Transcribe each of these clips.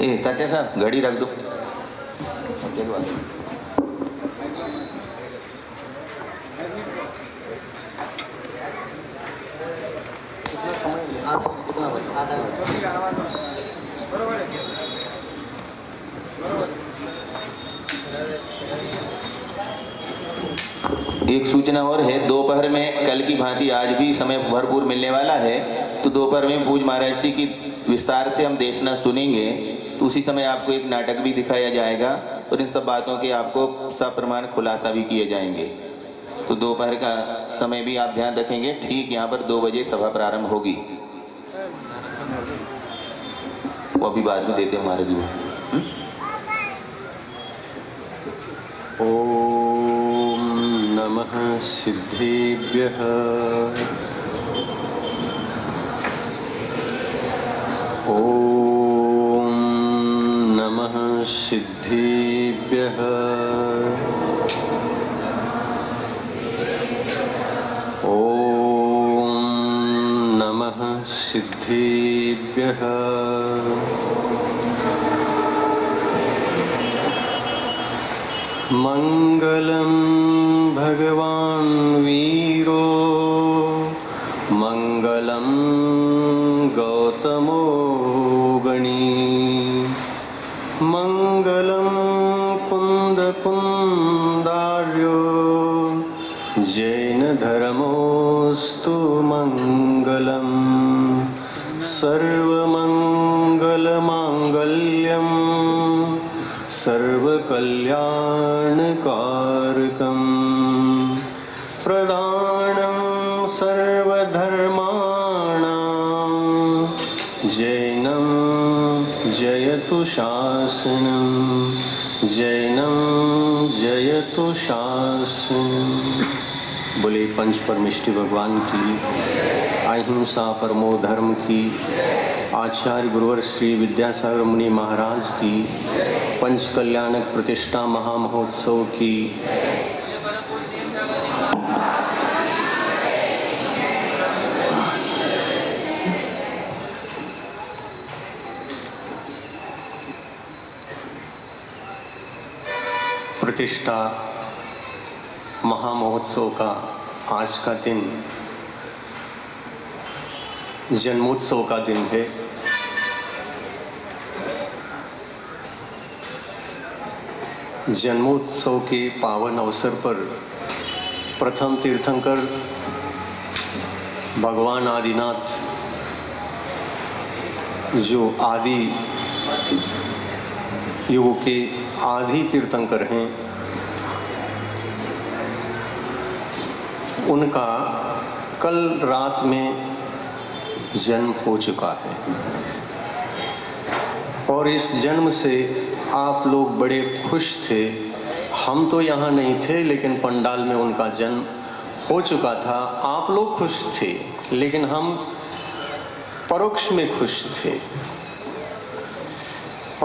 ए तात्या साहब घड़ी रख दो। एक सूचना और है, दोपहर में कल की भांति आज भी समय भरपूर मिलने वाला है, तो दोपहर में पूज्य महाराज जी की विस्तार से हम देशना सुनेंगे। तो उसी समय आपको एक नाटक भी दिखाया जाएगा और इन सब बातों के आपको सप्रमाण खुलासा भी किए जाएंगे। तो दोपहर का समय भी आप ध्यान रखेंगे। ठीक यहाँ पर 2 बजे सभा प्रारंभ होगी। वो अभी बाद में देते हमारे जी। ओम नमः सिद्धेभ्यः। ओम नमः सिद्धेभ्यः। ओम नमः सिद्धेभ्यः। मंगलम भगवान वीरो मंगलम गौतमो गणी मंगलम कुंद कुंदार्यो जैन धर्मोस्तु मंगलम सर्वमंगल मांगल्यम सर्वकल्याणकारकं प्रदानं सर्वधर्माणां जैनं जयतु शासनं जैनं जयतु शासनं। बोले पंच परमेष्टि भगवान की, अहिंसा परमो धर्म की, आचार्य गुरुवर श्री विद्यासागर मुनि महाराज की, पंच कल्याणक प्रतिष्ठा महामहोत्सव की। प्रतिष्ठा महामहोत्सव का आज का दिन जन्मोत्सव का दिन है। जन्मोत्सव के पावन अवसर पर प्रथम तीर्थंकर भगवान आदिनाथ जो आदि युग के आदि तीर्थंकर हैं, उनका कल रात में जन्म हो चुका है और इस जन्म से आप लोग बड़े खुश थे। हम तो यहाँ नहीं थे, लेकिन पंडाल में उनका जन्म हो चुका था। आप लोग खुश थे, लेकिन हम परोक्ष में खुश थे।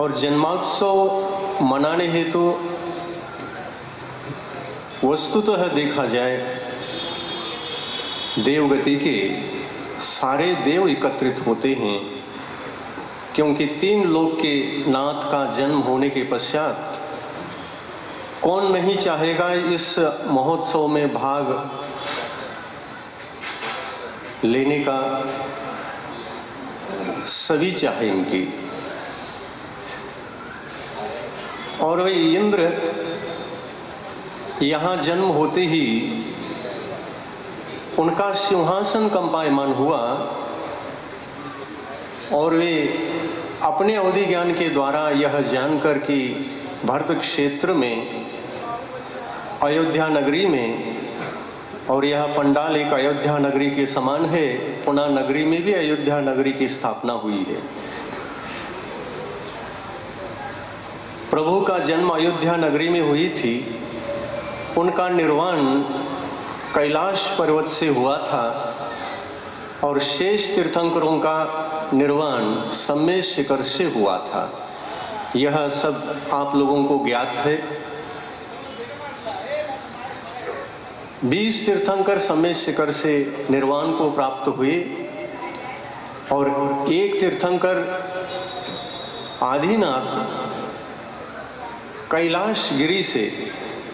और जन्मोत्सव मनाने हेतु वस्तुतः देखा जाए देवगति के सारे देव एकत्रित होते हैं, क्योंकि 3 लोक के नाथ का जन्म होने के पश्चात कौन नहीं चाहेगा इस महोत्सव में भाग लेने का। सभी चाहेंगे। और वही इंद्र यहाँ जन्म होते ही उनका सिंहासन कंपायमान हुआ और वे अपने अवधि ज्ञान के द्वारा यह जानकर कि भरत क्षेत्र में अयोध्या नगरी में, और यह पंडाल एक अयोध्या नगरी के समान है, पुणे नगरी में भी अयोध्या नगरी की स्थापना हुई है। प्रभु का जन्म अयोध्या नगरी में हुई थी। उनका निर्वाण कैलाश पर्वत से हुआ था और शेष तीर्थंकरों का निर्वाण सम्मेद शिखर से हुआ था। यह सब आप लोगों को ज्ञात है। 20 तीर्थंकर सम्मेद शिखर से निर्वाण को प्राप्त हुए और एक तीर्थंकर आदिनाथ कैलाश गिरी से,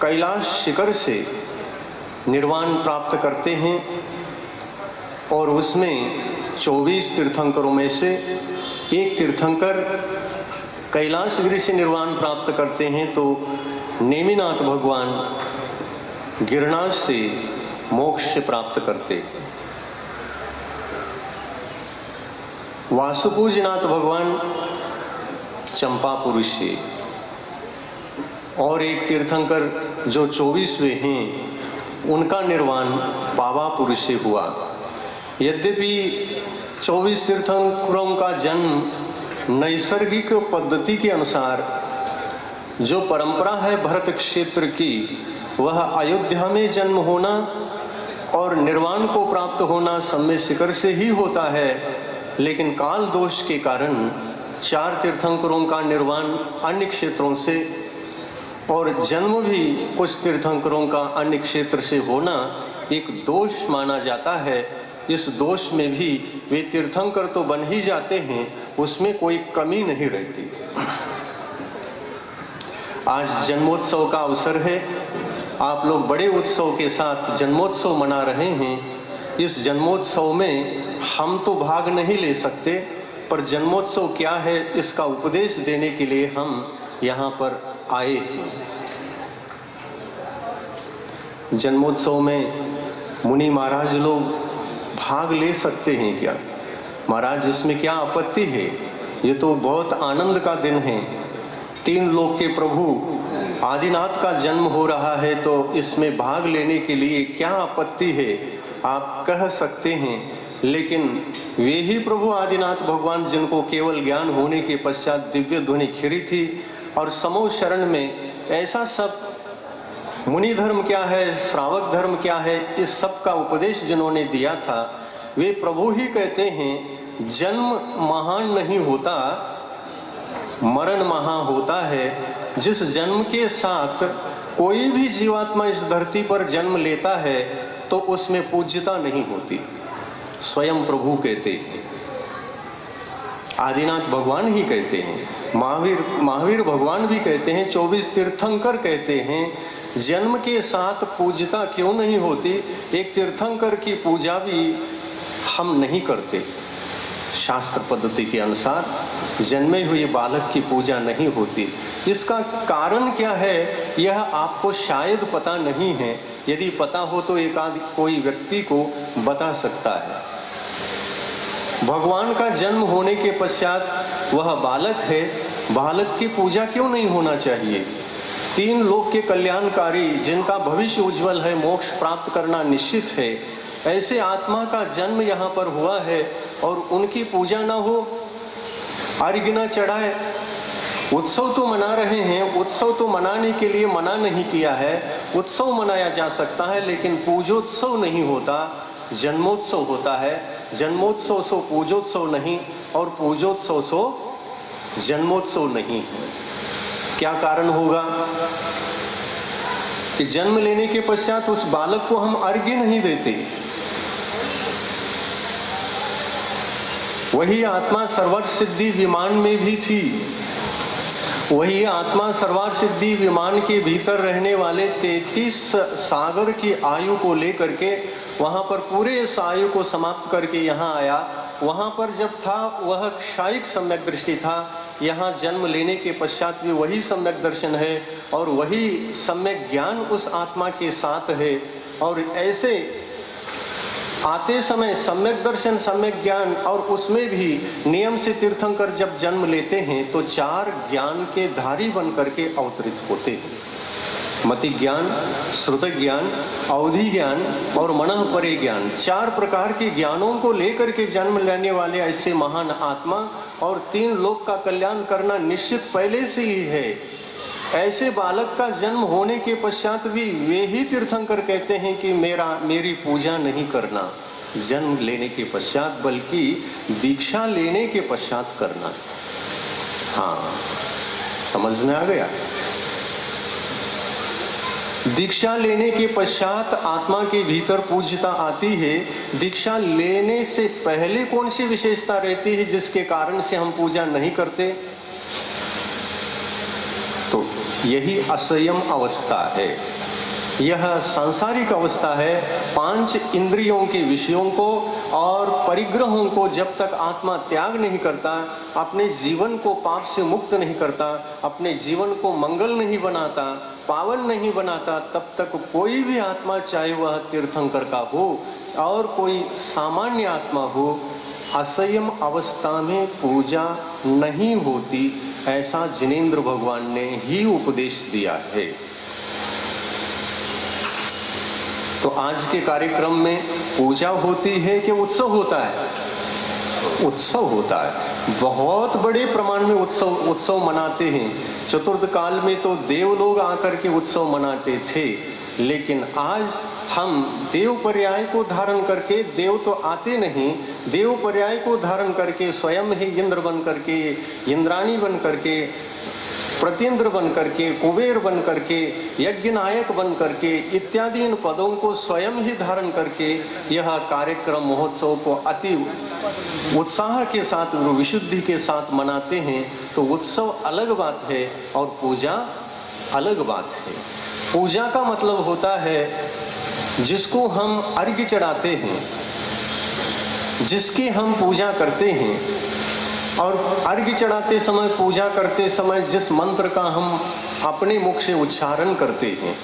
कैलाश शिखर से निर्वाण प्राप्त करते हैं और उसमें 24 तीर्थंकरों में से एक तीर्थंकर कैलाश गिरी से निर्वाण प्राप्त करते हैं, तो नेमिनाथ भगवान गिरनाथ से मोक्ष प्राप्त करते। वासुपूजनाथ भगवान चंपापुर से, और एक तीर्थंकर जो 24वें हैं उनका निर्वाण पावापुर से हुआ। यद्यपि 24 तीर्थंकरों का जन्म नैसर्गिक पद्धति के अनुसार जो परंपरा है भरत क्षेत्र की, वह अयोध्या में जन्म होना और निर्वाण को प्राप्त होना समय शिखर से ही होता है, लेकिन काल दोष के कारण 4 तीर्थंकरों का निर्वाण अन्य क्षेत्रों से और जन्म भी कुछ तीर्थंकरों का अन्य क्षेत्र से होना एक दोष माना जाता है। इस दोष में भी वे तीर्थंकर तो बन ही जाते हैं, उसमें कोई कमी नहीं रहती। आज जन्मोत्सव का अवसर है, आप लोग बड़े उत्सव के साथ जन्मोत्सव मना रहे हैं। इस जन्मोत्सव में हम तो भाग नहीं ले सकते, पर जन्मोत्सव क्या है इसका उपदेश देने के लिए हम यहाँ पर आए हैं। जन्मोत्सव में मुनि महाराज लोग भाग ले सकते हैं क्या? महाराज इसमें क्या आपत्ति है? ये तो बहुत आनंद का दिन है। 3 लोक के प्रभु आदिनाथ का जन्म हो रहा है, तो इसमें भाग लेने के लिए क्या आपत्ति है? आप कह सकते हैं, लेकिन वे ही प्रभु आदिनाथ भगवान जिनको केवल ज्ञान होने के पश्चात दिव्य ध्वनि खिरी थी और समूह शरण में ऐसा सब मुनि धर्म क्या है, श्रावक धर्म क्या है, इस सब का उपदेश जिन्होंने दिया था, वे प्रभु ही कहते हैं जन्म महान नहीं होता, मरण महा होता है। जिस जन्म के साथ कोई भी जीवात्मा इस धरती पर जन्म लेता है तो उसमें पूज्यता नहीं होती, स्वयं प्रभु कहते हैं, आदिनाथ भगवान ही कहते हैं, महावीर भगवान भी कहते हैं, 24 तीर्थंकर कहते हैं जन्म के साथ पूज्यता क्यों नहीं होती। एक तीर्थंकर की पूजा भी हम नहीं करते, शास्त्र पद्धति के अनुसार जन्मे हुए बालक की पूजा नहीं होती। इसका कारण क्या है यह आपको शायद पता नहीं है, यदि पता हो तो एक आध कोई व्यक्ति को बता सकता है। भगवान का जन्म होने के पश्चात वह बालक है, बालक की पूजा क्यों नहीं होना चाहिए? 3 लोक के कल्याणकारी जिनका भविष्य उज्जवल है, मोक्ष प्राप्त करना निश्चित है, ऐसे आत्मा का जन्म यहाँ पर हुआ है और उनकी पूजा ना हो, अर्घ्य न चढ़ाए। उत्सव तो मना रहे हैं, उत्सव तो मनाने के लिए मना नहीं किया है, उत्सव मनाया जा सकता है, लेकिन पूजोत्सव नहीं होता, जन्मोत्सव होता है। जन्मोत्सव सो पूजोत्सव नहीं और पूजोत्सव सो जन्मोत्सव नहीं। क्या कारण होगा कि जन्म लेने के पश्चात उस बालक को हम अर्घ्य नहीं देते? वही आत्मा सर्वार्थ सिद्धि विमान में भी थी, वही आत्मा सर्वार्थ सिद्धि विमान के भीतर रहने वाले 33 सागर की आयु को लेकर के वहां पर पूरे उस आयु को समाप्त करके यहाँ आया। वहां पर जब था वह क्षायिक सम्यक दृष्टि था, यहाँ जन्म लेने के पश्चात भी वही सम्यक दर्शन है और वही सम्यक ज्ञान उस आत्मा के साथ है। और ऐसे आते समय सम्यक दर्शन, सम्यक ज्ञान, और उसमें भी नियम से तीर्थंकर जब जन्म लेते हैं तो 4 ज्ञान के धारी बन करके अवतरित होते हैं। मति ज्ञान, श्रुत ज्ञान, अवधि ज्ञान और मनः परे ज्ञान, 4 प्रकार के ज्ञानों को लेकर के जन्म लेने वाले ऐसे महान आत्मा और 3 लोक का कल्याण करना निश्चित पहले से ही है। ऐसे बालक का जन्म होने के पश्चात भी वे ही तीर्थंकर कहते हैं कि मेरी पूजा नहीं करना जन्म लेने के पश्चात, बल्कि दीक्षा लेने के पश्चात करना। हाँ, समझ में आ गया? दीक्षा लेने के पश्चात आत्मा के भीतर पूज्यता आती है। दीक्षा लेने से पहले कौन सी विशेषता रहती है जिसके कारण से हम पूजा नहीं करते? यही असंयम अवस्था है। यह सांसारिक अवस्था है। 5 इंद्रियों के विषयों को और परिग्रहों को जब तक आत्मा त्याग नहीं करता, अपने जीवन को पाप से मुक्त नहीं करता, अपने जीवन को मंगल नहीं बनाता, पावन नहीं बनाता, तब तक कोई भी आत्मा, चाहे वह तीर्थंकर का हो और कोई सामान्य आत्मा हो, असंयम अवस्था में पूजा नहीं होती। ऐसा जिनेंद्र भगवान ने ही उपदेश दिया है। तो आज के कार्यक्रम में पूजा होती है कि उत्सव होता है? उत्सव होता है। बहुत बड़े प्रमाण में उत्सव मनाते हैं। चतुर्थ काल में तो देव लोग आकर के उत्सव मनाते थे, लेकिन आज हम देव पर्याय को धारण करके, देव तो आते नहीं, देव पर्याय को धारण करके स्वयं ही इंद्र बन करके, इंद्राणी बन करके, प्रतीन्द्र बन करके, कुबेर बन करके, यज्ञ नायक बन करके, इत्यादि इन पदों को स्वयं ही धारण करके यह कार्यक्रम महोत्सव को अति उत्साह के साथ, विशुद्धि के साथ मनाते हैं। तो उत्सव अलग बात है और पूजा अलग बात है। पूजा का मतलब होता है जिसको हम अर्घ्य चढ़ाते हैं, जिसकी हम पूजा करते हैं, और अर्घ्य चढ़ाते समय, पूजा करते समय जिस मंत्र का हम अपने मुख से उच्चारण करते हैं,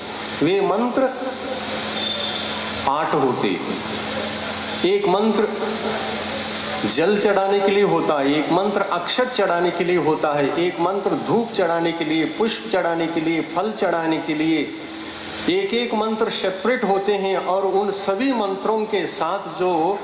वे मंत्र 8 होते हैं। एक मंत्र जल चढ़ाने के लिए होता है, एक मंत्र अक्षत चढ़ाने के लिए होता है, एक मंत्र धूप चढ़ाने के लिए, पुष्प चढ़ाने के लिए, फल चढ़ाने के लिए। एक एक मंत्र सेपरेट होते हैं और उन सभी मंत्रों के साथ जो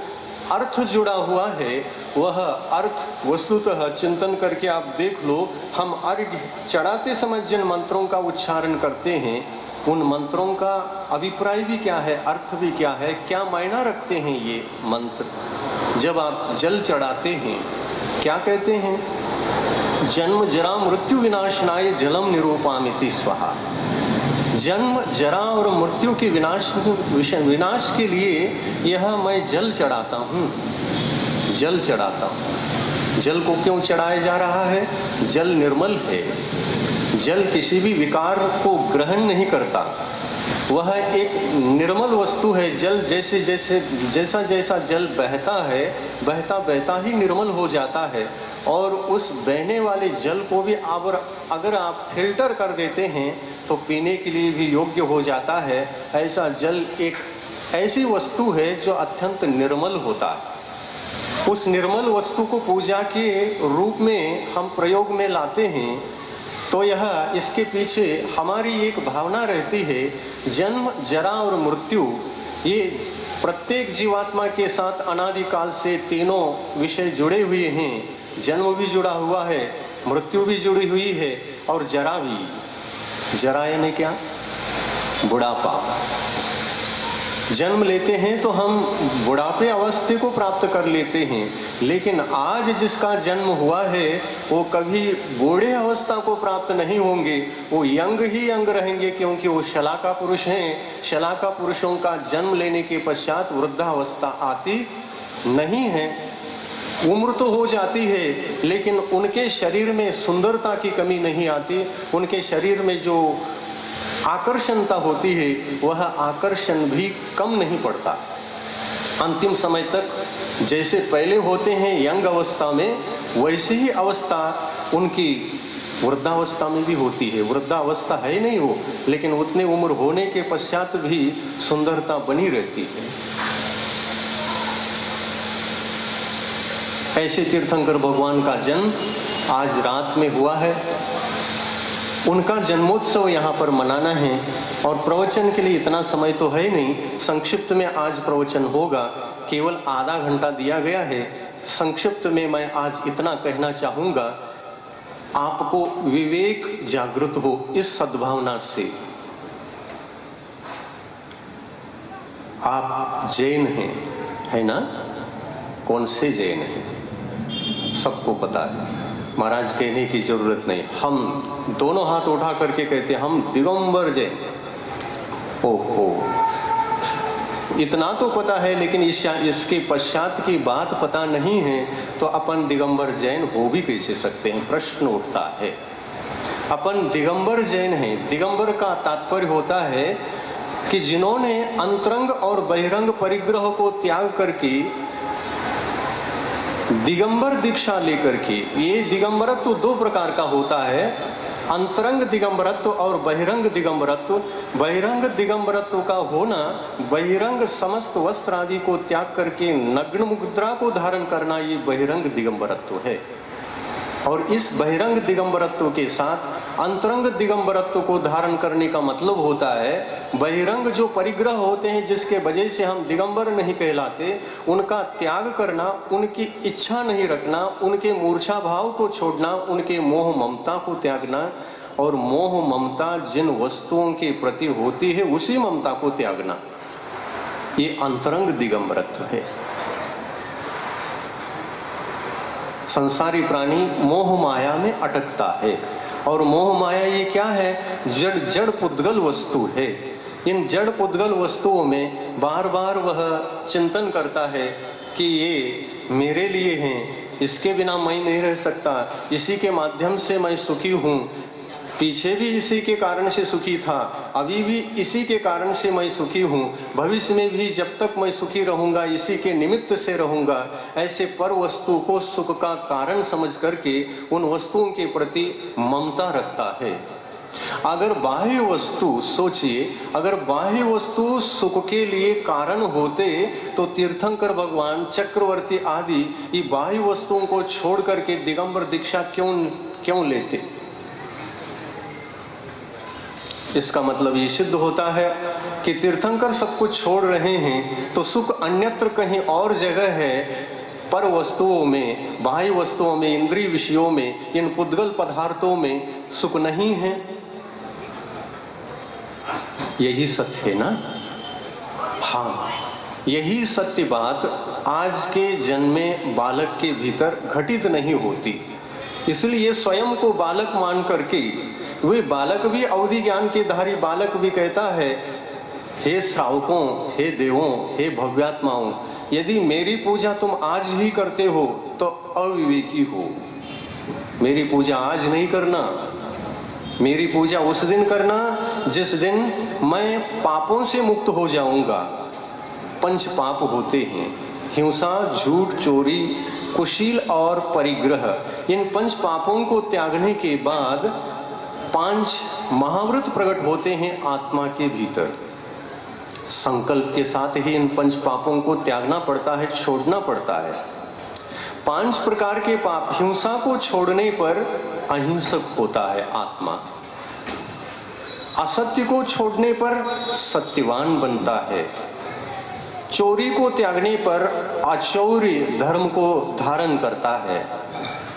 अर्थ जुड़ा हुआ है, वह अर्थ वस्तुतः चिंतन करके आप देख लो। हम अर्घ्य चढ़ाते समय जिन मंत्रों का उच्चारण करते हैं, उन मंत्रों का अभिप्राय भी क्या है, अर्थ भी क्या है, क्या मायना रखते हैं ये मंत्र। जब आप जल चढ़ाते हैं, क्या कहते हैं? जन्म जरा मृत्यु विनाशनाय जलम निरूपामिति स्वाहा। जन्म, जरा और मृत्यु के विनाश के लिए यह मैं जल चढ़ाता हूँ, जल चढ़ाता हूँ। जल को क्यों चढ़ाया जा रहा है? जल निर्मल है। जल किसी भी विकार को ग्रहण नहीं करता, वह एक निर्मल वस्तु है। जल जैसा जैसा जल बहता है, बहता बहता ही निर्मल हो जाता है। और उस बहने वाले जल को भी अगर आप फिल्टर कर देते हैं तो पीने के लिए भी योग्य हो जाता है। ऐसा जल एक ऐसी वस्तु है जो अत्यंत निर्मल होता है। उस निर्मल वस्तु को पूजा के रूप में हम प्रयोग में लाते हैं, तो यह इसके पीछे हमारी एक भावना रहती है। जन्म, जरा और मृत्यु, ये प्रत्येक जीवात्मा के साथ अनादिकाल से तीनों विषय जुड़े हुए हैं। जन्म भी जुड़ा हुआ है, मृत्यु भी जुड़ी हुई है और जरा भी। जरा यानी क्या? बुढ़ापा। जन्म लेते हैं तो हम बुढ़ापे अवस्था को प्राप्त कर लेते हैं, लेकिन आज जिसका जन्म हुआ है वो कभी बूढ़े अवस्था को प्राप्त नहीं होंगे, वो यंग ही यंग रहेंगे, क्योंकि वो शलाका पुरुष हैं। शलाका पुरुषों का जन्म लेने के पश्चात वृद्धावस्था आती नहीं है। उम्र तो हो जाती है, लेकिन उनके शरीर में सुंदरता की कमी नहीं आती। उनके शरीर में जो आकर्षणता होती है, वह आकर्षण भी कम नहीं पड़ता। अंतिम समय तक जैसे पहले होते हैं यंग अवस्था में, वैसी ही अवस्था उनकी वृद्धावस्था में भी होती है। वृद्धावस्था है नहीं वो, लेकिन उतने उम्र होने के पश्चात भी सुंदरता बनी रहती है। ऐसे तीर्थंकर भगवान का जन्म आज रात में हुआ है। उनका जन्मोत्सव यहाँ पर मनाना है, और प्रवचन के लिए इतना समय तो है नहीं। संक्षिप्त में आज प्रवचन होगा, केवल आधा घंटा दिया गया है। संक्षिप्त में मैं आज इतना कहना चाहूँगा, आपको विवेक जागृत हो इस सद्भावना से। आप जैन हैं, है ना? कौन से जैन हैं? सबको पता है, महाराज कहने की जरूरत नहीं। हम दोनों हाथ उठा करके कहते हैं हम दिगंबर जैन। ओहो, इतना तो पता है, लेकिन इसके पश्चात की बात पता नहीं है, तो अपन दिगंबर जैन हो भी कैसे सकते हैं? प्रश्न उठता है। अपन दिगंबर जैन हैं। दिगंबर का तात्पर्य होता है कि जिन्होंने अंतरंग और बहिरंग परिग्रह को त्याग करके दिगंबर दीक्षा लेकर के, ये दिगंबरत्व दो प्रकार का होता है, अंतरंग दिगंबरत्व और बहिरंग दिगंबरत्व। बहिरंग दिगंबरत्व का होना, बहिरंग समस्त वस्त्र आदि को त्याग करके नग्न मुद्रा को धारण करना, ये बहिरंग दिगंबरत्व है। और इस बहिरंग दिगंबरत्व के साथ अंतरंग दिगंबरत्व को धारण करने का मतलब होता है बहिरंग जो परिग्रह होते हैं जिसके वजह से हम दिगंबर नहीं कहलाते, उनका त्याग करना, उनकी इच्छा नहीं रखना, उनके मूर्छा भाव को छोड़ना, उनके मोह ममता को त्यागना। और मोह ममता जिन वस्तुओं के प्रति होती है उसी ममता को त्यागना, ये अंतरंग दिगंबरत्व है। संसारी प्राणी मोह माया में अटकता है, और मोह माया ये क्या है? जड़ जड़ पुद्गल वस्तु है। इन जड़ पुद्गल वस्तुओं में बार बार वह चिंतन करता है कि ये मेरे लिए हैं, इसके बिना मैं नहीं रह सकता, इसी के माध्यम से मैं सुखी हूँ, पीछे भी इसी के कारण से सुखी था, अभी भी इसी के कारण से मैं सुखी हूँ, भविष्य में भी जब तक मैं सुखी रहूँगा इसी के निमित्त से रहूँगा। ऐसे पर वस्तु को सुख का कारण समझ करके उन वस्तुओं के प्रति ममता रखता है। अगर बाह्य वस्तु, सोचिए, अगर बाह्य वस्तु सुख के लिए कारण होते तो तीर्थंकर भगवान, चक्रवर्ती आदि ये बाह्य वस्तुओं को छोड़ करके दिगंबर दीक्षा क्यों लेते? इसका मतलब ये सिद्ध होता है कि तीर्थंकर सब कुछ छोड़ रहे हैं तो सुख अन्यत्र कहीं और जगह है, पर वस्तुओं में, बाह्य वस्तुओं में, इंद्रिय विषयों में, इन पुद्गल पदार्थों में सुख नहीं है। यही सत्य है ना? हाँ, यही सत्य बात आज के जन्मे बालक के भीतर घटित नहीं होती। इसलिए स्वयं को बालक मान करके वे बालक भी, अवधि ज्ञान के धारी बालक भी कहता है, हे श्रावकों, हे देवों, हे भव्यात्माओं, यदि मेरी पूजा तुम आज ही करते हो तो अविवेकी हो। मेरी पूजा आज नहीं करना, मेरी पूजा उस दिन करना जिस दिन मैं पापों से मुक्त हो जाऊंगा। 5 पाप होते हैं, हिंसा, झूठ, चोरी, कुशील और परिग्रह। इन 5 पापों को त्यागने के बाद 5 महाव्रत प्रकट होते हैं आत्मा के भीतर। संकल्प के साथ ही इन 5 पापों को त्यागना पड़ता है, छोड़ना पड़ता है। 5 प्रकार के पाप, हिंसा को छोड़ने पर अहिंसक होता है आत्मा, असत्य को छोड़ने पर सत्यवान बनता है, चोरी को त्यागने पर अचौर्य धर्म को धारण करता है,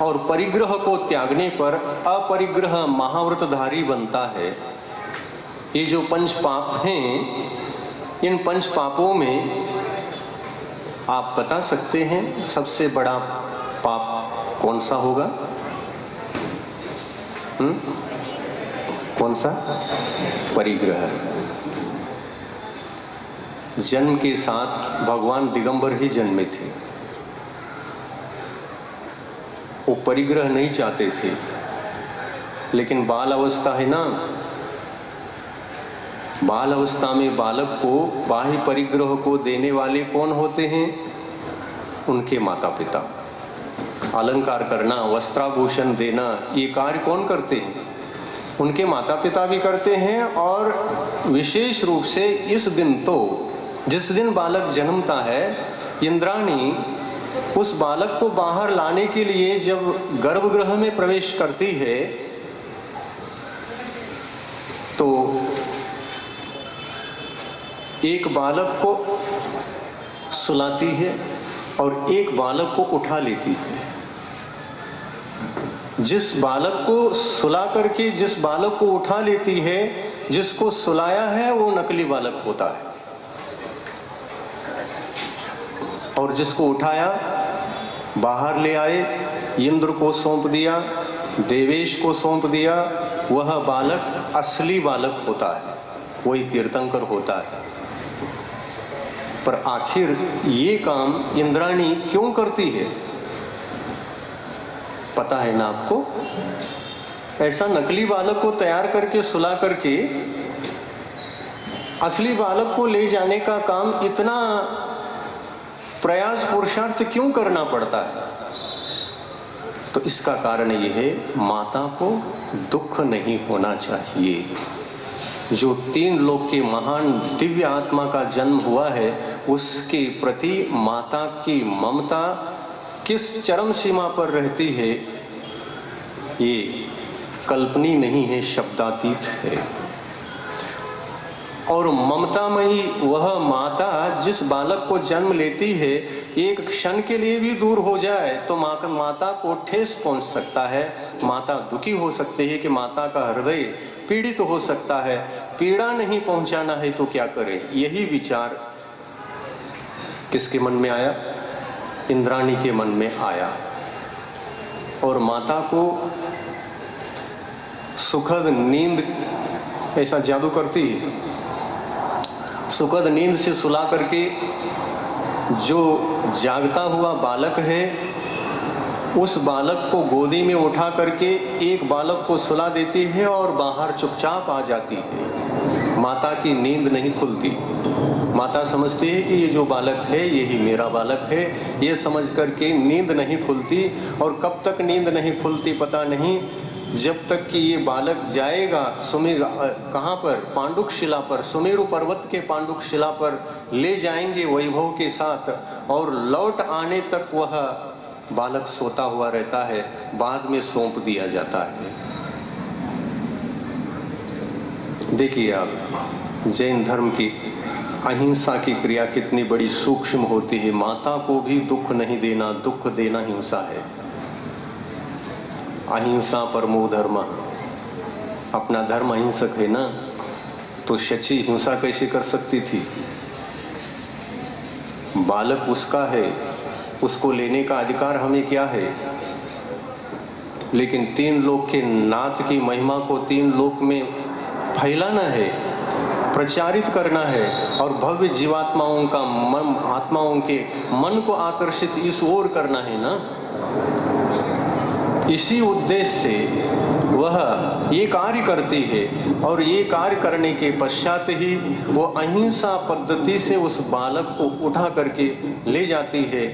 और परिग्रह को त्यागने पर अपरिग्रह महाव्रतधारी बनता है। ये जो 5 पाप हैं, इन 5 पापों में आप बता सकते हैं सबसे बड़ा पाप कौन सा होगा? कौन सा? परिग्रह। जन्म के साथ भगवान दिगंबर ही जन्मे थे, वो परिग्रह नहीं चाहते थे, लेकिन बाल अवस्था है ना, बाल अवस्था में बालक को बाह्य परिग्रह को देने वाले कौन होते हैं? उनके माता पिता। अलंकार करना, वस्त्राभूषण देना, ये कार्य कौन करते हैं? उनके माता पिता भी करते हैं। और विशेष रूप से इस दिन, तो जिस दिन बालक जन्मता है, इंद्राणी उस बालक को बाहर लाने के लिए जब गर्भगृह में प्रवेश करती है तो एक बालक को सुलाती है और एक बालक को उठा लेती है। जिस बालक को सुला करके जिस बालक को उठा लेती है, जिसको सुलाया है वो नकली बालक होता है, और जिसको उठाया, बाहर ले आए, इंद्र को सौंप दिया, देवेश को सौंप दिया, वह बालक असली बालक होता है, वही तीर्थंकर होता है। पर आखिर ये काम इंद्राणी क्यों करती है? पता है ना आपको? ऐसा नकली बालक को तैयार करके सुला करके असली बालक को ले जाने का काम इतना प्रयास पुरुषार्थ क्यों करना पड़ता है? तो इसका कारण ये है, माता को दुख नहीं होना चाहिए। जो 3 लोक के महान दिव्य आत्मा का जन्म हुआ है, उसके प्रति माता की ममता किस चरम सीमा पर रहती है, ये कल्पनीय नहीं है, शब्दातीत है। और ममतामयी वह माता जिस बालक को जन्म लेती है, एक क्षण के लिए भी दूर हो जाए तो माता को ठेस पहुंच सकता है, माता दुखी हो सकती है कि माता का हृदय पीड़ित हो सकता है। पीड़ा नहीं पहुंचाना है तो क्या करे? यही विचार किसके मन में आया? इंद्राणी के मन में आया। और माता को सुखद नींद ऐसा जादू करती है, सुखद नींद से सुला करके जो जागता हुआ बालक है, उस बालक को गोदी में उठा करके एक बालक को सुला देती है और बाहर चुपचाप आ जाती है। माता की नींद नहीं खुलती। माता समझती है कि ये जो बालक है यही मेरा बालक है, ये समझ करके नींद नहीं खुलती। और कब तक नींद नहीं खुलती पता नहीं, जब तक कि ये बालक जाएगा कहाँ पर? पांडुक शिला पर, सुमेरु पर्वत के पांडुक शिला पर ले जाएंगे वैभव के साथ, और लौट आने तक वह बालक सोता हुआ रहता है, बाद में सौंप दिया जाता है। देखिए आप, जैन धर्म की अहिंसा की क्रिया कितनी बड़ी सूक्ष्म होती है। माता को भी दुख नहीं देना, दुख देना हिंसा है। अहिंसा परमो धर्म, अपना धर्म अहिंसक है ना, तो शची हिंसा कैसे कर सकती थी? बालक उसका है, उसको लेने का अधिकार हमें क्या है? लेकिन 3 लोक के नाथ की महिमा को 3 लोक में फैलाना है, प्रचारित करना है, और भव्य जीवात्माओं का मन, आत्माओं के मन को आकर्षित इस ओर करना है ना। इसी उद्देश्य से वह ये कार्य करती है, और ये कार्य करने के पश्चात ही वो अहिंसा पद्धति से उस बालक को उठा करके ले जाती है।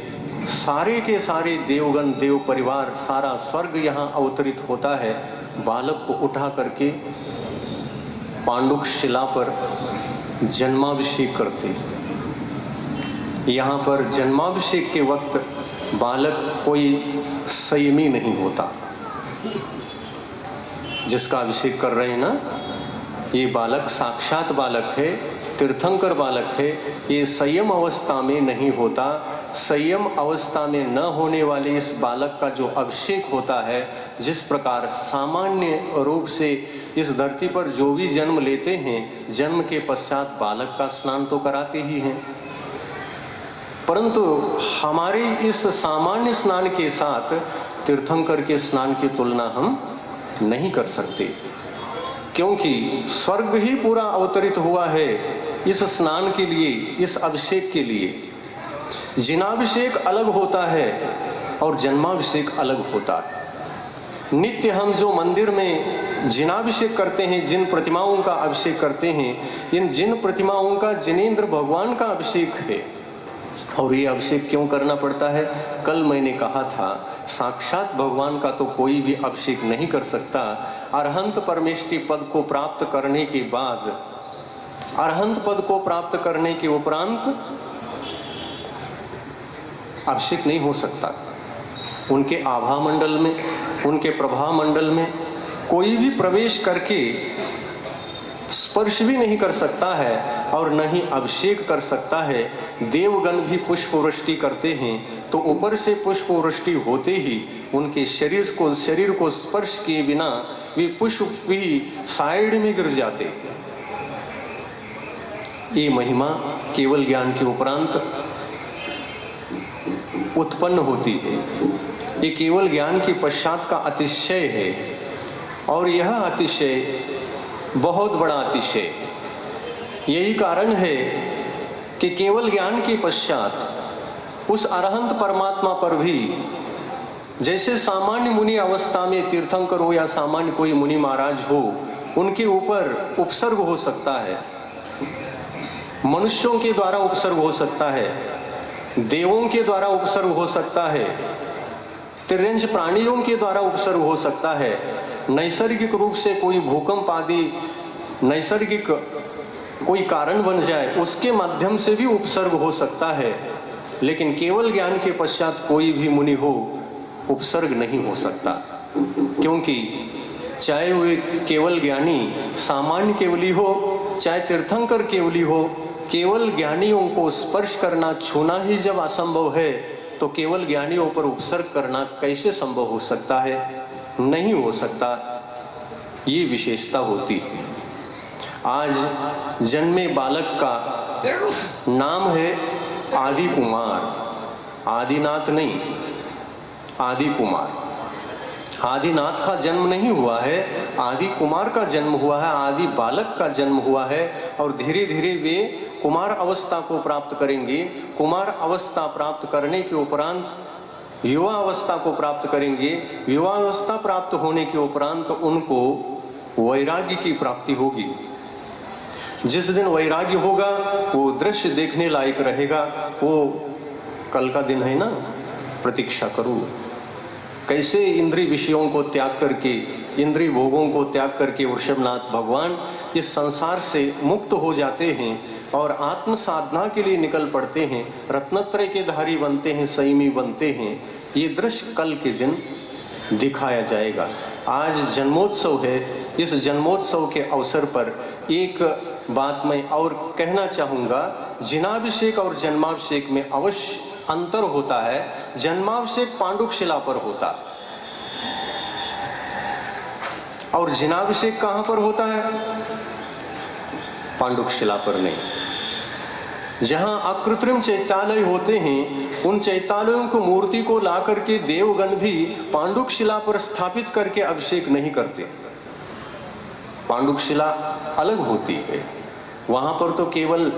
सारे के सारे देवगण, देव परिवार, सारा स्वर्ग यहाँ अवतरित होता है। बालक को उठा करके पांडुक शिला पर जन्माभिषेक करते। यहाँ पर जन्माभिषेक के वक्त बालक कोई संयमी नहीं होता। जिसका अभिषेक कर रहे हैं ना, ये बालक साक्षात बालक है, तीर्थंकर बालक है। ये संयम अवस्था में नहीं होता। संयम अवस्था में न होने वाले इस बालक का जो अभिषेक होता है, जिस प्रकार सामान्य रूप से इस धरती पर जो भी जन्म लेते हैं, जन्म के पश्चात बालक का स्नान तो कराते ही हैं, परंतु हमारे इस सामान्य स्नान के साथ तीर्थंकर के स्नान की तुलना हम नहीं कर सकते, क्योंकि स्वर्ग ही पूरा अवतरित हुआ है इस स्नान के लिए, इस अभिषेक के लिए। जिनाभिषेक अलग होता है और जन्माभिषेक अलग होता है। नित्य हम जो मंदिर में जिनाभिषेक करते हैं, जिन प्रतिमाओं का अभिषेक करते हैं, इन जिन प्रतिमाओं का जिनेंद्र भगवान का अभिषेक है। और ये अभिषेक क्यों करना पड़ता है? कल मैंने कहा था, साक्षात भगवान का तो कोई भी अभिषेक नहीं कर सकता। अरहंत परमेष्टि पद को प्राप्त करने के बाद, अरहंत पद को प्राप्त करने के उपरांत अभिषेक नहीं हो सकता। उनके आभा मंडल में, उनके प्रभा मंडल में कोई भी प्रवेश करके स्पर्श भी नहीं कर सकता है और न ही अभिषेक कर सकता है। देवगण भी पुष्प वृष्टि करते हैं तो ऊपर से पुष्प वृष्टि होते ही उनके शरीर को स्पर्श किए बिना वे पुष्प भी साइड में गिर जाते। ये महिमा केवल ज्ञान के उपरांत उत्पन्न होती है। ये केवल ज्ञान के पश्चात का अतिशय है, और यह अतिशय बहुत बड़ा अतिशय। यही कारण है कि केवल ज्ञान के पश्चात उस अरहंत परमात्मा पर भी जैसे सामान्य मुनि अवस्था में तीर्थंकर हो या सामान्य कोई मुनि महाराज हो, उनके ऊपर उपसर्ग हो सकता है, मनुष्यों के द्वारा उपसर्ग हो सकता है, देवों के द्वारा उपसर्ग हो सकता है, तिर्यंच प्राणियों के द्वारा उपसर्ग हो सकता है, नैसर्गिक रूप से कोई भूकंप आदि नैसर्गिक कोई कारण बन जाए उसके माध्यम से भी उपसर्ग हो सकता है। लेकिन केवल ज्ञान के पश्चात कोई भी मुनि हो, उपसर्ग नहीं हो सकता, क्योंकि चाहे वे केवल ज्ञानी सामान्य केवली हो, चाहे तीर्थंकर केवली हो, केवल ज्ञानियों को स्पर्श करना छूना ही जब असंभव है, तो केवल ज्ञानियों पर उपसर्ग करना कैसे संभव हो सकता है? नहीं हो सकता। ये विशेषता होती है। आज जन्मे बालक का नाम है आदि कुमार, आदिनाथ नहीं, आदि कुमार। आदिनाथ का जन्म नहीं हुआ है, आदि कुमार का जन्म हुआ है, आदि बालक का जन्म हुआ है। और धीरे धीरे वे कुमार अवस्था को प्राप्त करेंगे। कुमार अवस्था प्राप्त करने के उपरांत युवा अवस्था को प्राप्त करेंगे। युवा अवस्था प्राप्त होने के उपरांत उनको वैराग्य की प्राप्ति होगी। जिस दिन वैराग्य होगा वो दृश्य देखने लायक रहेगा। वो कल का दिन है ना, प्रतीक्षा करो। कैसे इंद्रिय विषयों को त्याग करके, इंद्रिय भोगों को त्याग करके वृषभनाथ भगवान इस संसार से मुक्त हो जाते हैं और आत्म साधना के लिए निकल पड़ते हैं, रत्नत्रय के धारी बनते हैं, संयमी बनते हैं। ये दृश्य कल के दिन दिखाया जाएगा। आज जन्मोत्सव है। इस जन्मोत्सव के अवसर पर एक बात मैं और कहना चाहूँगा। जिनाभिषेक और जन्माभिषेक में अवश्य अंतर होता है। जन्माभिषेक पांडुक शिला पर होता और जिनाभिषेक कहाँ पर होता है? पांडुक शिला पर नहीं। जहाँ अकृत्रिम चैत्यालय होते हैं, उन चैत्यालयों को मूर्ति को ला करके देवगण भी पांडुक शिला पर स्थापित करके अभिषेक नहीं करते। पांडुक शिला अलग होती है। वहां पर तो केवल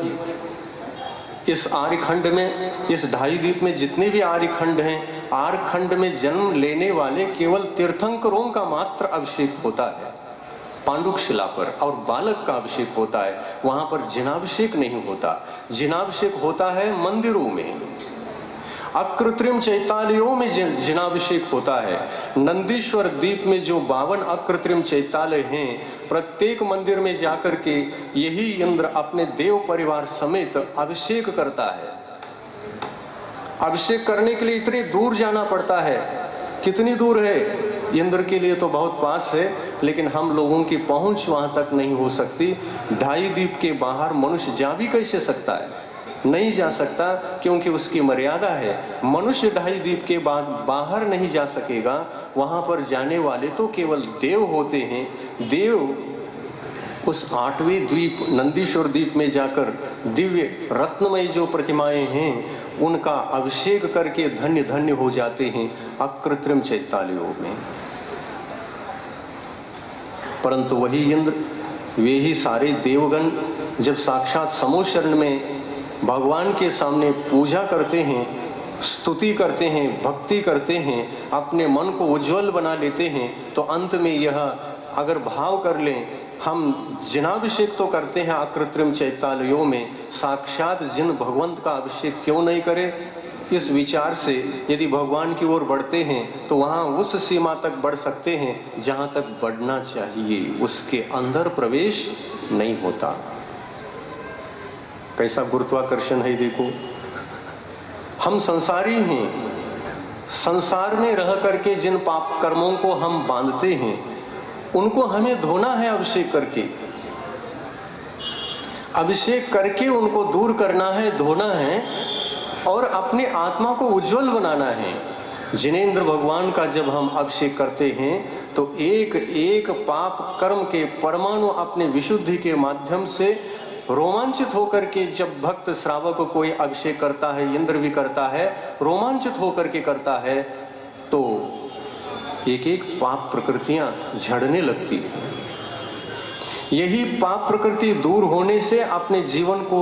इस आर्यखंड में, इस ढाई द्वीप में जितने भी आर्यखंड हैं, आर्यखंड में जन्म लेने वाले केवल तीर्थंकरों का मात्र अभिषेक होता है पांडुक शिला पर, और बालक का अभिषेक होता है। वहां पर जिनाभिषेक नहीं होता। जिनाभिषेक होता है मंदिरों में, अकृत्रिम चैत्यालयों में जिनाभिषेक होता है। नंदीश्वर द्वीप में जो 52 अकृत्रिम चैत्यालय हैं, प्रत्येक मंदिर में जाकर के यही इंद्र अपने देव परिवार समेत अभिषेक करता है। अभिषेक करने के लिए इतनी दूर जाना पड़ता है। कितनी दूर है? इंद्र के लिए तो बहुत पास है, लेकिन हम लोगों की पहुंच वहां तक नहीं हो सकती। ढाई द्वीप के बाहर मनुष्य जा भी कैसे सकता है? नहीं जा सकता, क्योंकि उसकी मर्यादा है। मनुष्य ढाई द्वीप के बाद बाहर नहीं जा सकेगा। वहां पर जाने वाले तो केवल देव होते हैं। देव उस 8वें द्वीप नंदीश्वर द्वीप में जाकर दिव्य रत्नमय जो प्रतिमाएं हैं उनका अभिषेक करके धन्य धन्य हो जाते हैं अकृत्रिम चैत्यालयों में। परंतु वही इंद्र, वे ही सारे देवगण जब साक्षात समूह शरण में भगवान के सामने पूजा करते हैं, स्तुति करते हैं, भक्ति करते हैं, अपने मन को उज्जवल बना लेते हैं, तो अंत में यह अगर भाव कर लें, हम जिनाभिषेक तो करते हैं अकृत्रिम चैत्यालयों में, साक्षात जिन भगवंत का अभिषेक क्यों नहीं करें? इस विचार से यदि भगवान की ओर बढ़ते हैं तो वहां उस सीमा तक बढ़ सकते हैं जहां तक बढ़ना चाहिए, उसके अंदर प्रवेश नहीं होता। कैसा गुरुत्वाकर्षण है देखो। हम संसारी हैं। संसार में रह करके जिन पाप कर्मों को हम बांधते हैं उनको हमें धोना है अभिषेक करके। अभिषेक करके उनको दूर करना है, धोना है और अपने आत्मा को उज्जवल बनाना है। जिनेंद्र भगवान का जब हम अभिषेक करते हैं तो एक एक पाप कर्म के परमाणु अपने विशुद्धि के माध्यम से रोमांचित होकर के, जब भक्त श्रावक को कोई अभिषेक करता है, इंद्र भी करता है, रोमांचित होकर के करता है, तो एक एक पाप प्रकृतियां झड़ने लगती है। यही पाप प्रकृति दूर होने से अपने जीवन को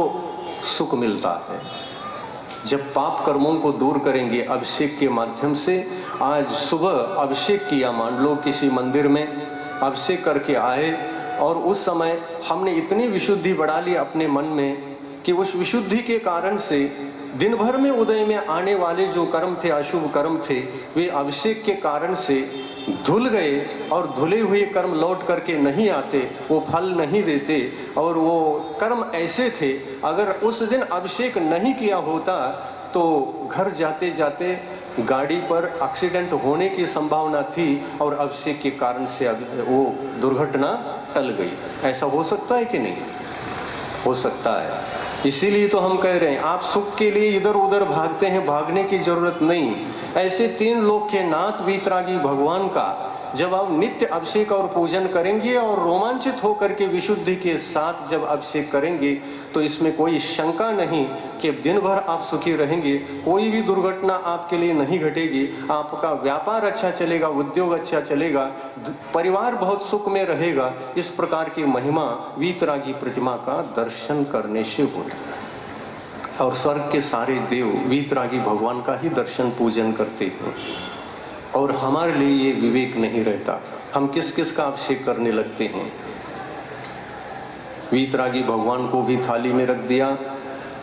सुख मिलता है। जब पाप कर्मों को दूर करेंगे अभिषेक के माध्यम से। आज सुबह अभिषेक किया, मान लो किसी मंदिर में अभिषेक करके आए, और उस समय हमने इतनी विशुद्धि बढ़ा ली अपने मन में कि उस विशुद्धि के कारण से दिन भर में उदय में आने वाले जो कर्म थे, अशुभ कर्म थे, वे अभिषेक के कारण से धुल गए, और धुले हुए कर्म लौट करके नहीं आते, वो फल नहीं देते। और वो कर्म ऐसे थे, अगर उस दिन अभिषेक नहीं किया होता तो घर जाते जाते गाड़ी पर एक्सीडेंट होने की संभावना थी, और अभिषेक के कारण से वो दुर्घटना टल गई। ऐसा हो सकता है कि नहीं? हो सकता है। इसीलिए तो हम कह रहे हैं, आप सुख के लिए इधर उधर भागते हैं, भागने की जरूरत नहीं। ऐसे तीन लोक के नाथ वीतरागी भगवान का जब आप नित्य अभिषेक और पूजन करेंगे और रोमांचित होकर के विशुद्धि के साथ जब अभिषेक करेंगे, तो इसमें कोई शंका नहीं कि दिन भर आप सुखी रहेंगे, कोई भी दुर्घटना आपके लिए नहीं घटेगी, आपका व्यापार अच्छा चलेगा, उद्योग अच्छा चलेगा, परिवार बहुत सुख में रहेगा। इस प्रकार की महिमा वीतरागी प्रतिमा का दर्शन करने से होता है। और स्वर्ग के सारे देव वीतरागी भगवान का ही दर्शन पूजन करते हैं, और हमारे लिए ये विवेक नहीं रहता, हम किस किस का अभिषेक करने लगते हैं। वीतरागी भगवान को भी थाली में रख दिया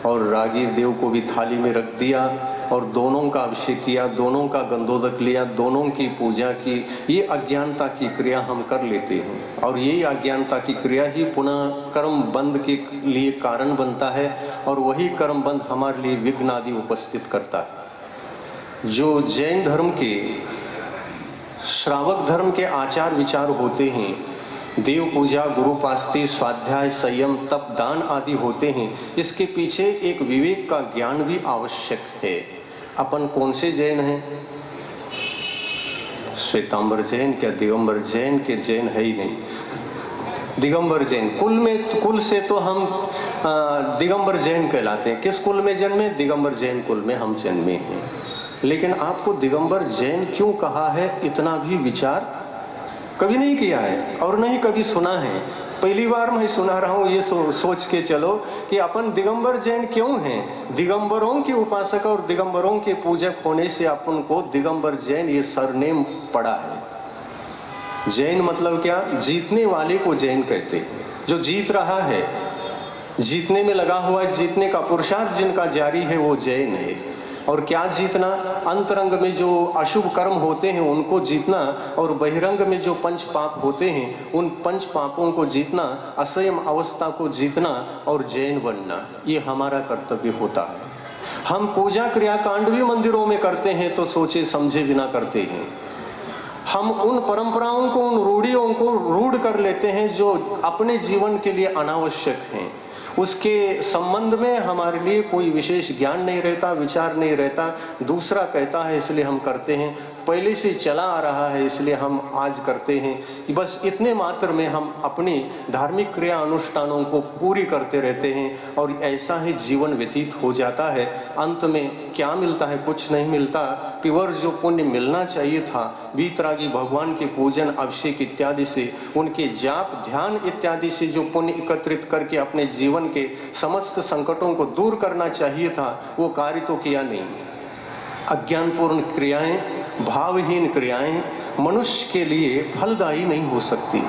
और रागी देव को भी थाली में रख दिया, और दोनों का अभिषेक किया, दोनों का गंधोदक लिया, दोनों की पूजा की। ये अज्ञानता की क्रिया हम कर लेते हैं, और यही अज्ञानता की क्रिया ही पुनः कर्म बंध के लिए कारण बनता है, और वही कर्म बंध हमारे लिए विघ्न आदि उपस्थित करता है। जो जैन धर्म के श्रावक धर्म के आचार विचार होते हैं, देव पूजा, गुरुपास्ती, स्वाध्याय, संयम, तप, दान आदि होते हैं, इसके पीछे एक विवेक का ज्ञान भी आवश्यक है। अपन कौन से जैन हैं? श्वेतांबर जैन क्या दिगंबर जैन? के जैन है ही नहीं, दिगंबर जैन। कुल से तो हम दिगंबर जैन कहलाते हैं। किस कुल में जन्मे? दिगंबर जैन कुल में हम जन्मे हैं। लेकिन आपको दिगंबर जैन क्यों कहा है, इतना भी विचार कभी नहीं किया है और नहीं कभी सुना है। पहली बार मैं सुना रहा हूँ। ये सोच के चलो कि अपन दिगंबर जैन क्यों हैं? दिगंबरों के उपासक और दिगंबरों के पूजक होने से अपन को दिगंबर जैन ये सरनेम पड़ा है। जैन मतलब क्या? जीतने वाले को जैन कहते हैं। जो जीत रहा है, जीतने में लगा हुआ है, जीतने का पुरुषार्थ जिनका जारी है, वो जैन है। और क्या जीतना? अंतरंग में जो अशुभ कर्म होते हैं उनको जीतना, और बहिरंग में जो पंच पाप होते हैं उन पंच पापों को जीतना, असंयम अवस्था को जीतना और जैन बनना, ये हमारा कर्तव्य होता है। हम पूजा क्रियाकांड भी मंदिरों में करते हैं तो सोचे समझे बिना करते हैं। हम उन परंपराओं को, उन रूढ़ियों को रूढ़ कर लेते हैं जो अपने जीवन के लिए अनावश्यक हैं। उसके संबंध में हमारे लिए कोई विशेष ज्ञान नहीं रहता, विचार नहीं रहता। दूसरा कहता है इसलिए हम करते हैं, पहले से चला आ रहा है इसलिए हम आज करते हैं। बस इतने मात्र में हम अपनी धार्मिक क्रिया अनुष्ठानों को पूरी करते रहते हैं, और ऐसा ही जीवन व्यतीत हो जाता है। अंत में क्या मिलता है? कुछ नहीं मिलता। पिवर जो पुण्य मिलना चाहिए था, वीतरागी भगवान के पूजन, अभिषेक इत्यादि से, उनके जाप, ध्यान इत्यादि से जो पुण्य एकत्रित करके अपने जीवन के समस्त संकटों को दूर करना चाहिए था, वो कार्य तो किया नहीं। अज्ञानपूर्ण क्रियाएं, भावहीन क्रियाएं मनुष्य के लिए फलदायी नहीं हो सकती।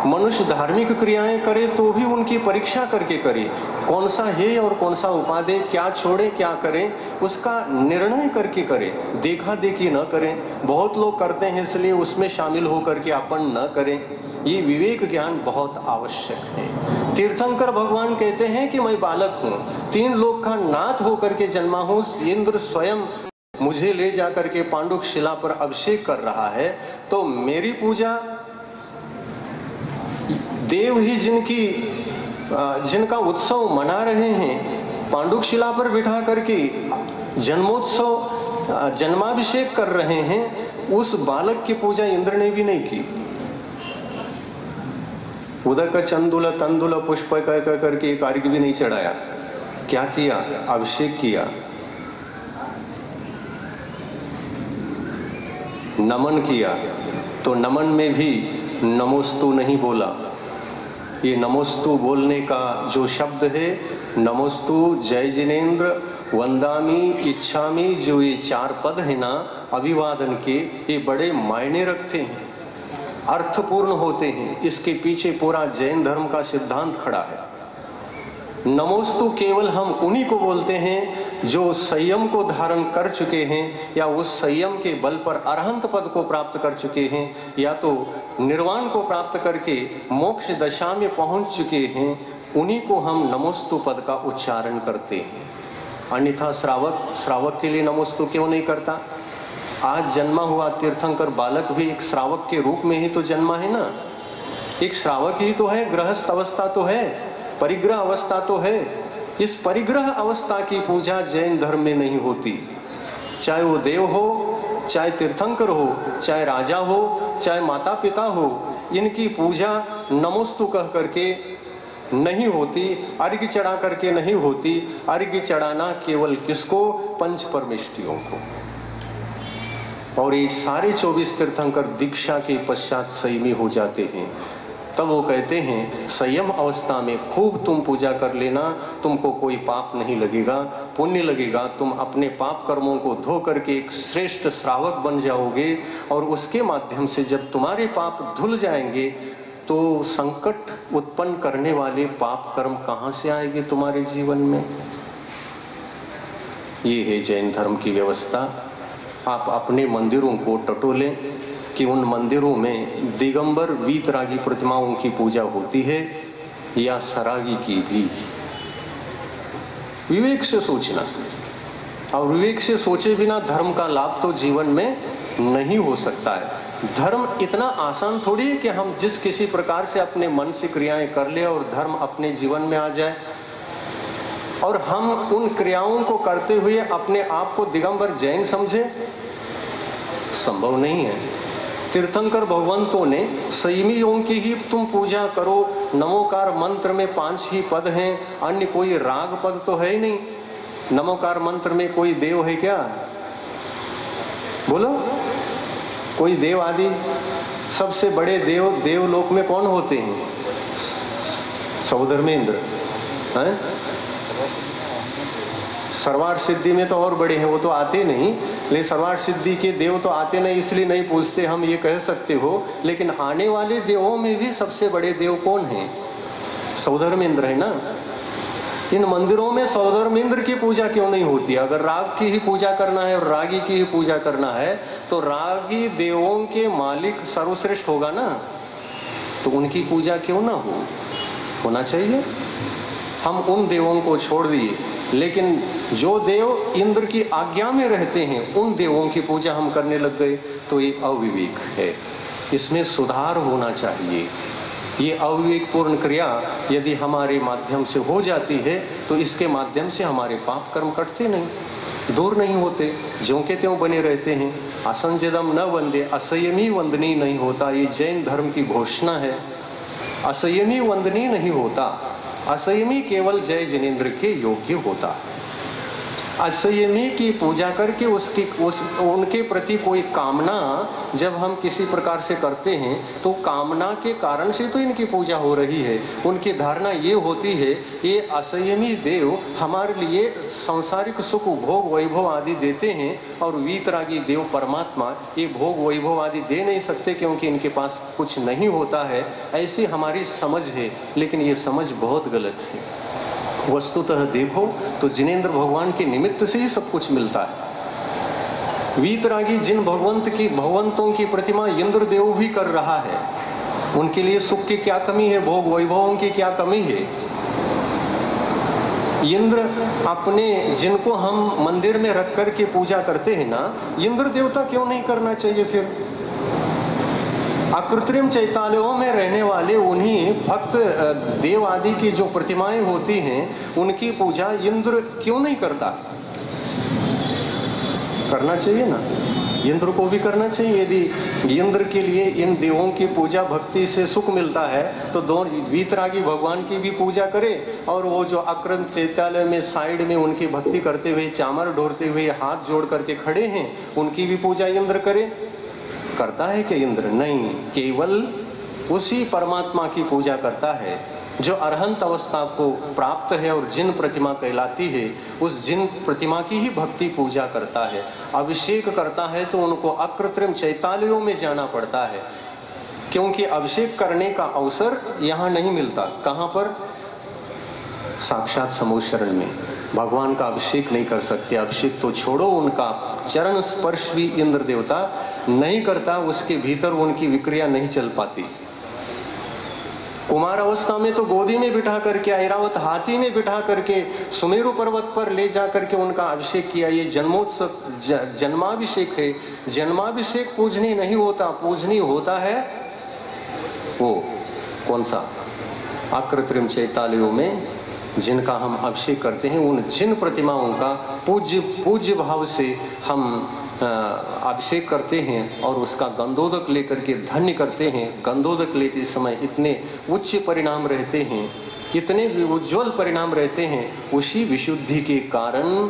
मनुष्य धार्मिक क्रियाएं करे तो भी उनकी परीक्षा करके करे, कौन सा है और कौन सा उपादेय, क्या छोड़े क्या करें, उसका निर्णय करके करे, देखा देखी न करें। बहुत लोग करते हैं इसलिए उसमें शामिल होकर के अपन न करें। ये विवेक ज्ञान बहुत आवश्यक है। तीर्थंकर भगवान कहते हैं कि मैं बालक हूँ, 3 लोक का नाथ होकर के जन्मा हूँ। इंद्र स्वयं मुझे ले जाकर के पांडुक शिला पर अभिषेक कर रहा है, तो मेरी पूजा देव ही जिनका उत्सव मना रहे हैं, पांडुक शिला पर बिठा करके जन्मोत्सव, जन्माभिषेक कर रहे हैं, उस बालक की पूजा इंद्र ने भी नहीं की। उदक चंदुल तंदुल पुष्प कह करके एक अर्घ्य भी नहीं चढ़ाया। क्या किया? अभिषेक किया, नमन किया। तो नमन में भी नमोस्तु नहीं बोला। ये नमोस्तु बोलने का जो शब्द है, नमोस्तु, जय जिनेन्द्र, वंदामी, इच्छामी, जो ये 4 पद है ना अभिवादन के, ये बड़े मायने रखते हैं, अर्थपूर्ण होते हैं। इसके पीछे पूरा जैन धर्म का सिद्धांत खड़ा है। नमोस्तु केवल हम उन्हीं को बोलते हैं जो संयम को धारण कर चुके हैं, या उस संयम के बल पर अरहंत पद को प्राप्त कर चुके हैं, या तो निर्वाण को प्राप्त करके मोक्ष दशा में पहुंच चुके हैं। उन्हीं को हम नमोस्तु पद का उच्चारण करते हैं। अन्यथा श्रावक के लिए नमोस्तु क्यों नहीं करता? आज जन्मा हुआ तीर्थंकर बालक भी एक श्रावक के रूप में ही तो जन्मा है ना। एक श्रावक ही तो है, गृहस्थ अवस्था तो है, परिग्रह अवस्था तो है। इस परिग्रह अवस्था की पूजा जैन धर्म में नहीं होती। चाहे वो देव हो, चाहे तीर्थंकर हो, चाहे राजा हो, चाहे माता पिता हो, इनकी पूजा नमोस्तु कह करके नहीं होती, अर्घ्य चढ़ा करके नहीं होती। अर्घ्य चढ़ाना केवल किसको? पंच परमेष्टियों को। और ये सारे 24 तीर्थंकर दीक्षा के पश्चात संयमी हो जाते हैं। तब वो कहते हैं संयम अवस्था में खूब तुम पूजा कर लेना, तुमको कोई पाप नहीं लगेगा, पुण्य लगेगा। तुम अपने पाप कर्मों को धो करके एक श्रेष्ठ श्रावक बन जाओगे, और उसके माध्यम से जब तुम्हारे पाप धुल जाएंगे तो संकट उत्पन्न करने वाले पाप कर्म कहाँ से आएंगे तुम्हारे जीवन में? ये है जैन धर्म की व्यवस्था। आप अपने मंदिरों को टटोलें कि उन मंदिरों में दिगंबर वीतरागी प्रतिमाओं की पूजा होती है या सरागी की भी। विवेक से सोचना, और विवेक से सोचे बिना धर्म का लाभ तो जीवन में नहीं हो सकता है। धर्म इतना आसान थोड़ी है कि हम जिस किसी प्रकार से अपने मन से क्रियाएं कर ले और धर्म अपने जीवन में आ जाए, और हम उन क्रियाओं को करते हुए अपने आप को दिगंबर जैन समझे। संभव नहीं है। तीर्थंकर भगवंतों ने संयमियों की ही तुम पूजा करो। नमोकार मंत्र में 5 ही पद हैं, अन्य कोई राग पद तो है ही नहीं। नमोकार मंत्र में कोई देव है क्या? बोलो, कोई देव आदि? सबसे बड़े देव देवलोक में कौन होते हैं? सौधर्मेंद्र हैं। सर्वार्थ सिद्धि में तो और बड़े हैं, वो तो आते नहीं। लेकिन सर्वार्थ सिद्धि के देव तो आते नहीं, इसलिए नहीं पूछते, हम ये कह सकते हो। लेकिन आने वाले देवों में भी सबसे बड़े देव कौन हैं? सौधर्मेंद्र है ना। इन मंदिरों में सौधर्मेंद्र की पूजा क्यों नहीं होती? अगर राग की ही पूजा करना है और रागी की ही पूजा करना है, तो रागी देवों के मालिक सर्वश्रेष्ठ होगा ना, तो उनकी पूजा क्यों ना होना चाहिए। हम उन देवों को छोड़ दिए, लेकिन जो देव इंद्र की आज्ञा में रहते हैं उन देवों की पूजा हम करने लग गए, तो ये अविवेक है। इसमें सुधार होना चाहिए। ये अविवेकपूर्ण क्रिया यदि हमारे माध्यम से हो जाती है तो इसके माध्यम से हमारे पाप कर्म कटते नहीं, दूर नहीं होते, ज्यों के त्यों बने रहते हैं। असंजदम न वंदे, असंयमी वंदनीय नहीं होता। ये जैन धर्म की घोषणा है। असंयमी वंदनीय नहीं होता। असंयमी केवल जय जिनेंद्र के योग्य होता है। असंयमी की पूजा करके उनके प्रति कोई कामना जब हम किसी प्रकार से करते हैं तो कामना के कारण से तो इनकी पूजा हो रही है। उनकी धारणा ये होती है ये असंयमी देव हमारे लिए सांसारिक सुख भोग वैभव आदि देते हैं, और वीतरागी देव परमात्मा ये भोग वैभव आदि दे नहीं सकते क्योंकि इनके पास कुछ नहीं होता है। ऐसी हमारी समझ है, लेकिन ये समझ बहुत गलत है। वस्तुतः देखो तो जिनेंद्र भगवान के निमित्त से ही सब कुछ मिलता है। वीतरागी जिन भगवंतों की प्रतिमा इंद्रदेव भी कर रहा है, उनके लिए सुख की क्या कमी है, भोग वैभवों की क्या कमी है। इंद्र अपने जिनको हम मंदिर में रख कर के पूजा करते हैं ना, इंद्र देवता क्यों नहीं करना चाहिए फिर? अकृत्रिम चैतालयों में रहने वाले उन्हीं भक्त देव आदि की जो प्रतिमाएं होती हैं उनकी पूजा इंद्र क्यों नहीं करता? करना चाहिए ना, इंद्र को भी करना चाहिए। यदि इंद्र के लिए इन देवों की पूजा भक्ति से सुख मिलता है तो दोनों वीतरागी भगवान की भी पूजा करे, और वो जो अकृत्रिम चैतालय में साइड में उनकी भक्ति करते हुए चामर ढोरते हुए हाथ जोड़ करके खड़े हैं उनकी भी पूजा इंद्र करे। करता है कि इंद्र? नहीं, केवल उसी परमात्मा की पूजा करता है जो अरहंत अवस्था को प्राप्त है और जिन प्रतिमा कहलाती है, उस जिन प्रतिमा की ही भक्ति पूजा करता है, अभिषेक करता है, तो उनको अकृत्रिम चैतालयों में जाना पड़ता है, क्योंकि अभिषेक करने का अवसर यहाँ नहीं मिलता। कहाँ पर? साक्षात समूह शरण में भगवान का अभिषेक नहीं कर सकते। अभिषेक तो छोड़ो, उनका चरण स्पर्श भी इंद्र देवता नहीं करता, उसके भीतर उनकी विक्रिया नहीं चल पाती। कुमार अवस्था में तो गोदी में बिठा करके, ऐरावत हाथी में बिठा करके सुमेरु पर्वत पर ले जा करके उनका अभिषेक किया। ये जन्मोत्सव जन्माभिषेक है। जन्माभिषेक पूजनीय नहीं होता, पूजनीय होता है वो कौन सा? अकृत्रिम चैतालयों में जिनका हम अभिषेक करते हैं, उन जिन प्रतिमाओं का पूज्य भाव से हम अभिषेक करते हैं और उसका गंधोदक लेकर के धन्य करते हैं। गंधोदक लेते समय इतने उच्च परिणाम रहते हैं, इतने उज्ज्वल परिणाम रहते हैं। उसी विशुद्धि के कारण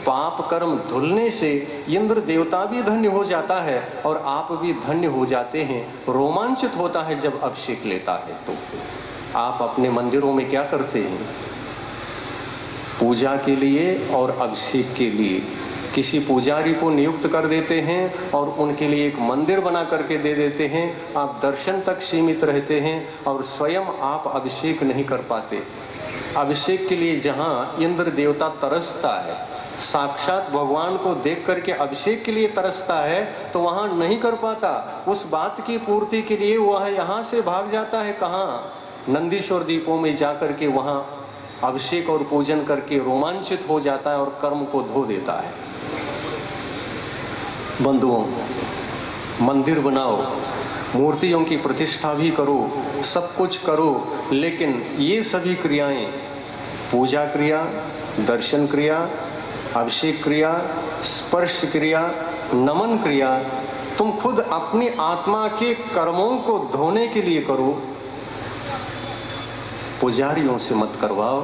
पाप कर्म धुलने से इंद्र देवता भी धन्य हो जाता है और आप भी धन्य हो जाते हैं। रोमांचित होता है जब अभिषेक लेता है। तो आप अपने मंदिरों में क्या करते हैं? पूजा के लिए और अभिषेक के लिए किसी पुजारी को नियुक्त कर देते हैं और उनके लिए एक मंदिर बना करके दे देते हैं। आप दर्शन तक सीमित रहते हैं और स्वयं आप अभिषेक नहीं कर पाते। अभिषेक के लिए जहाँ इंद्र देवता तरसता है, साक्षात भगवान को देख करके अभिषेक के लिए तरसता है, तो वहाँ नहीं कर पाता। उस बात की पूर्ति के लिए वह यहाँ से भाग जाता है। कहाँ? नंदीश्वर द्वीपों में जा करके वहाँ अभिषेक और पूजन करके रोमांचित हो जाता है और कर्म को धो देता है। बंधुओं, मंदिर बनाओ, मूर्तियों की प्रतिष्ठा भी करो, सब कुछ करो, लेकिन ये सभी क्रियाएं, पूजा क्रिया, दर्शन क्रिया, अभिषेक क्रिया, स्पर्श क्रिया, नमन क्रिया, तुम खुद अपनी आत्मा के कर्मों को धोने के लिए करो। पुजारियों से मत करवाओ।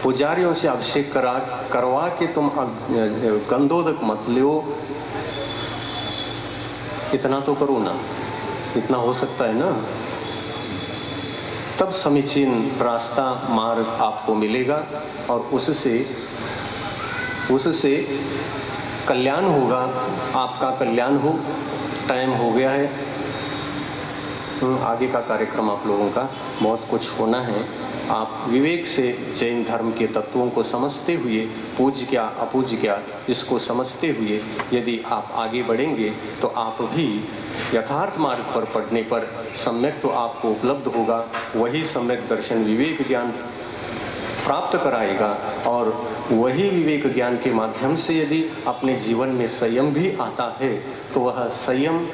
पुजारियों से अभिषेक करवा के तुम गंधोदक मत लो। इतना तो करो ना, इतना हो सकता है ना, तब समीचीन रास्ता मार्ग आपको मिलेगा और उससे कल्याण होगा, आपका कल्याण हो। टाइम हो गया है, आगे का कार्यक्रम आप लोगों का बहुत कुछ होना है। आप विवेक से जैन धर्म के तत्वों को समझते हुए, पूज्य क्या अपूज्य क्या, इसको समझते हुए यदि आप आगे बढ़ेंगे तो आप भी यथार्थ मार्ग पर पढ़ने पर सम्यक तो आपको उपलब्ध होगा। वही सम्यक दर्शन विवेक ज्ञान प्राप्त कराएगा और वही विवेक ज्ञान के माध्यम से यदि अपने जीवन में संयम भी आता है तो वह संयम,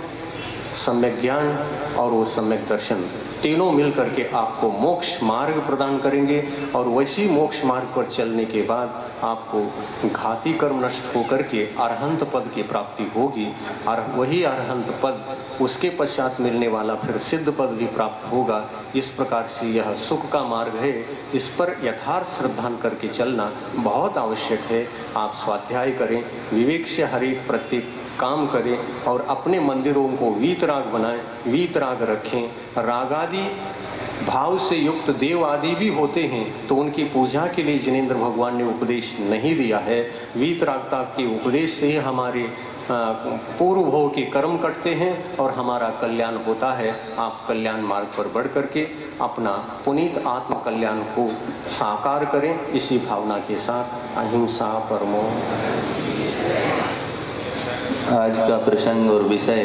सम्यक ज्ञान और वो सम्यक दर्शन तीनों मिलकर के आपको मोक्ष मार्ग प्रदान करेंगे। और वैसी मोक्ष मार्ग पर चलने के बाद आपको घाती कर्म नष्ट होकर के अरहंत पद की प्राप्ति होगी और वही अरहंत पद, उसके पश्चात मिलने वाला फिर सिद्ध पद भी प्राप्त होगा। इस प्रकार से यह सुख का मार्ग है। इस पर यथार्थ श्रद्धान करके चलना बहुत आवश्यक है। आप स्वाध्याय करें, विवेक से हर एक प्रत्येक काम करें और अपने मंदिरों को वीतराग बनाएं, वीतराग रखें। रागादि भाव से युक्त देव आदि भी होते हैं, तो उनकी पूजा के लिए जिनेंद्र भगवान ने उपदेश नहीं दिया है। वीतरागता के उपदेश से ही हमारे पूर्व भोग के कर्म कटते हैं और हमारा कल्याण होता है। आप कल्याण मार्ग पर बढ़ करके अपना पुनीत आत्म कल्याण को साकार करें। इसी भावना के साथ अहिंसा परमो। आज का प्रसंग और विषय